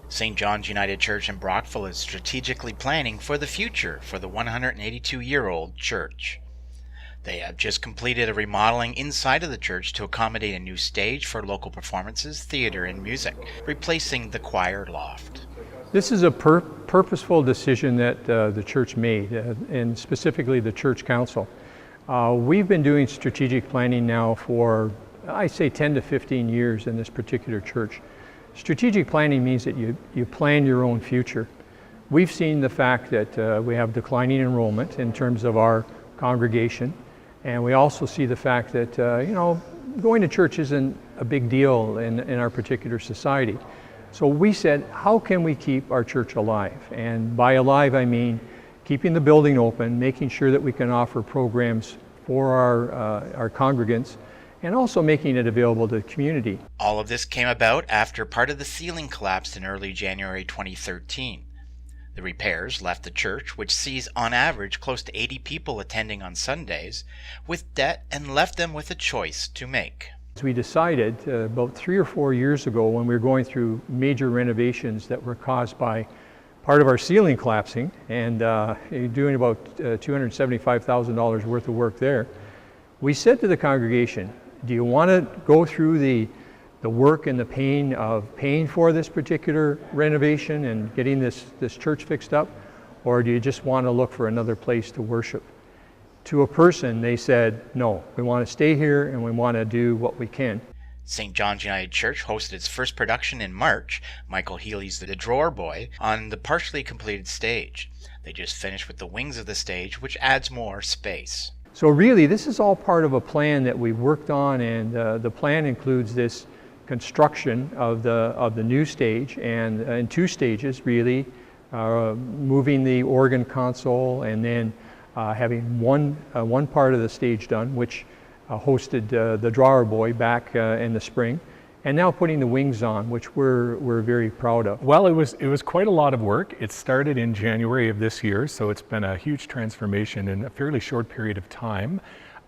St. John's United Church in Brockville is strategically planning for the future for the 182-year-old church. They have just completed a remodeling inside of the church to accommodate a new stage for local performances, theater, and music, replacing the choir loft. This is a purposeful decision that the church made, and specifically the church council. We've been doing strategic planning now for, I say, 10 to 15 years in this particular church. Strategic planning means that you plan your own future. We've seen the fact that we have declining enrollment in terms of our congregation, and we also see the fact that going to church isn't a big deal in our particular society. So we said, how can we keep our church alive? And by alive, I mean keeping the building open, making sure that we can offer programs for our congregants, and also making it available to the community. All of this came about after part of the ceiling collapsed in early January 2013. The repairs left the church, which sees on average close to 80 people attending on Sundays, with debt and left them with a choice to make. We decided about 3 or 4 years ago, when we were going through major renovations that were caused by part of our ceiling collapsing and doing about $275,000 worth of work there, we said to the congregation, do you want to go through the work and the pain of paying for this particular renovation and getting this church fixed up, or do you just want to look for another place to worship? To a person, they said, no, we want to stay here and we want to do what we can. St. John's United Church hosted its first production in March, Michael Healy's The Drawer Boy, on the partially completed stage. They just finished with the wings of the stage, which adds more space. So really, this is all part of a plan that we worked on, and the plan includes this construction of the new stage, and in 2 stages really, moving the organ console and then having one part of the stage done, which hosted the Drawer Boy back in the spring, and now putting the wings on, which we're very proud of. Well, it was quite a lot of work. It started in January of this year, so it's been a huge transformation in a fairly short period of time.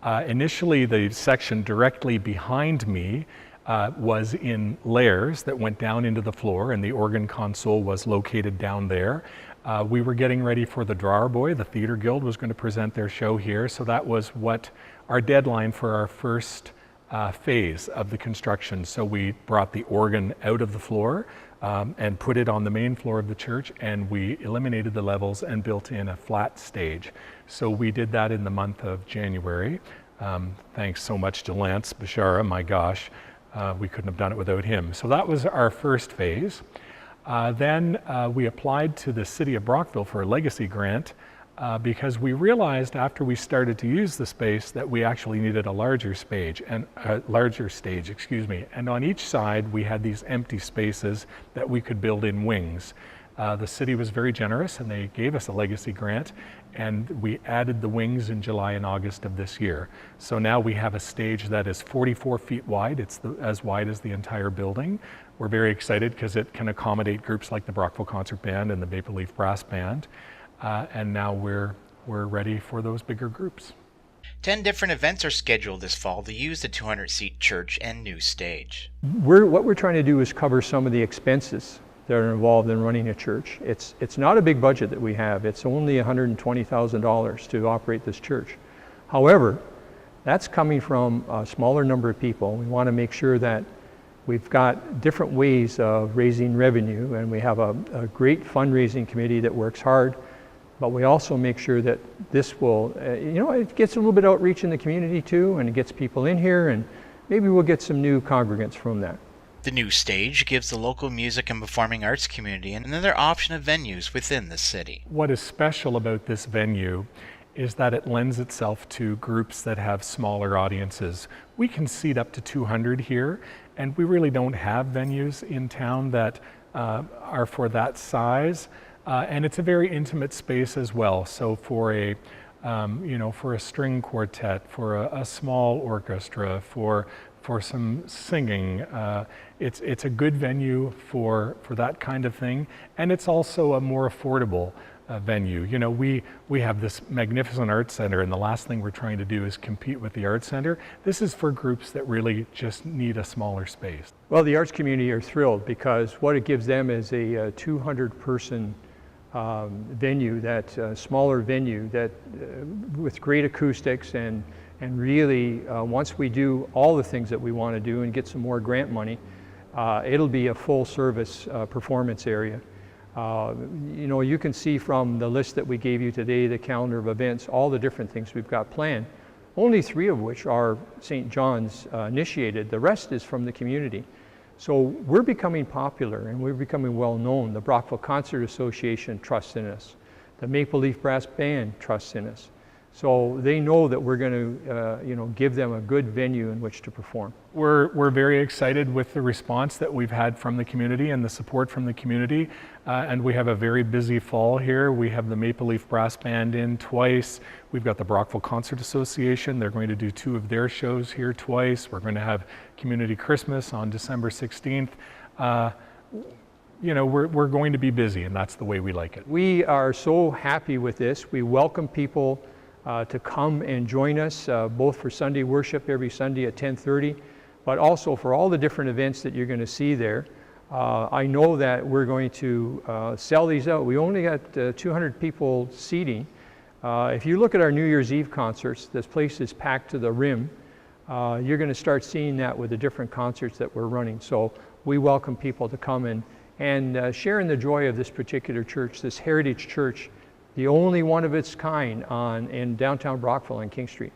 Initially, the section directly behind me was in layers that went down into the floor, and the organ console was located down there. We were getting ready for the Drawer Boy. The Theatre Guild was going to present their show here, so that was what our deadline for our first phase of the construction. So we brought the organ out of the floor and put it on the main floor of the church, and we eliminated the levels and built in a flat stage. So we did that in the month of January. Thanks so much to Lance Bashara, my gosh, we couldn't have done it without him. So that was our first phase. Then we applied to the city of Brockville for a legacy grant because we realized after we started to use the space that we actually needed a larger stage, and on each side we had these empty spaces that we could build in wings. The city was very generous and they gave us a legacy grant, and we added the wings in July and August of this year. So now we have a stage that is 44 feet wide. It's as wide as the entire building. We're very excited because it can accommodate groups like the Brockville Concert Band and the Maple Leaf Brass Band. And now we're ready for those bigger groups. 10 different events are scheduled this fall to use the 200-seat church and new stage. What we're trying to do is cover some of the expenses that are involved in running a church. It's not a big budget that we have. It's only $120,000 to operate this church. However, that's coming from a smaller number of people. We want to make sure that we've got different ways of raising revenue, and we have a great fundraising committee that works hard. But we also make sure that this will, it gets a little bit outreach in the community too, and it gets people in here, and maybe we'll get some new congregants from that. The new stage gives the local music and performing arts community another option of venues within the city. What is special about this venue is that it lends itself to groups that have smaller audiences. We can seat up to 200 here, and we really don't have venues in town that are for that size. And it's a very intimate space as well. So for a for a string quartet, for a small orchestra, for some singing, it's a good venue for that kind of thing, and it's also a more affordable venue. You know, we have this magnificent art center, and the last thing we're trying to do is compete with the art center. This is for groups that really just need a smaller space. Well, the arts community are thrilled because what it gives them is a 200-person venue, that smaller venue that with great acoustics and really once we do all the things that we want to do and get some more grant money, it'll be a full service performance area. You know, you can see from the list that we gave you today, the calendar of events, all the different things we've got planned, only 3 of which are St. John's initiated. The rest is from the community. So we're becoming popular and we're becoming well known. The Brockville Concert Association trusts in us. The Maple Leaf Brass Band trusts in us. So they know that we're going to give them a good venue in which to perform. We're very excited with the response that we've had from the community and the support from the community. And we have a very busy fall here. We have the Maple Leaf Brass Band in twice. We've got the Brockville Concert Association. They're going to do 2 of their shows here twice. We're going to have Community Christmas on December 16th. We're going to be busy, and that's the way we like it. We are so happy with this. We welcome people to come and join us, both for Sunday worship every Sunday at 10:30, but also for all the different events that you're going to see there. I know that we're going to sell these out. We only got 200 people seating. If you look at our New Year's Eve concerts, this place is packed to the rim. You're going to start seeing that with the different concerts that we're running. So we welcome people to come and share in the joy of this particular church, this heritage church, the only one of its kind in downtown Brockville on King Street.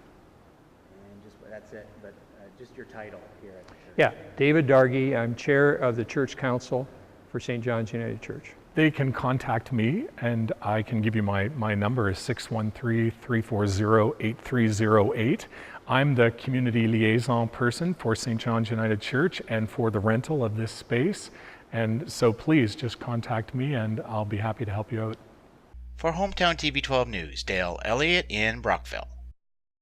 And that's it, but just your title here at the church. Yeah, David Dargy. I'm chair of the church council for St. John's United Church. They can contact me, and I can give you my number is 613-340-8308. I'm the community liaison person for St. John's United Church and for the rental of this space. And so please just contact me and I'll be happy to help you out. For Hometown TV 12 News, Dale Elliott in Brockville.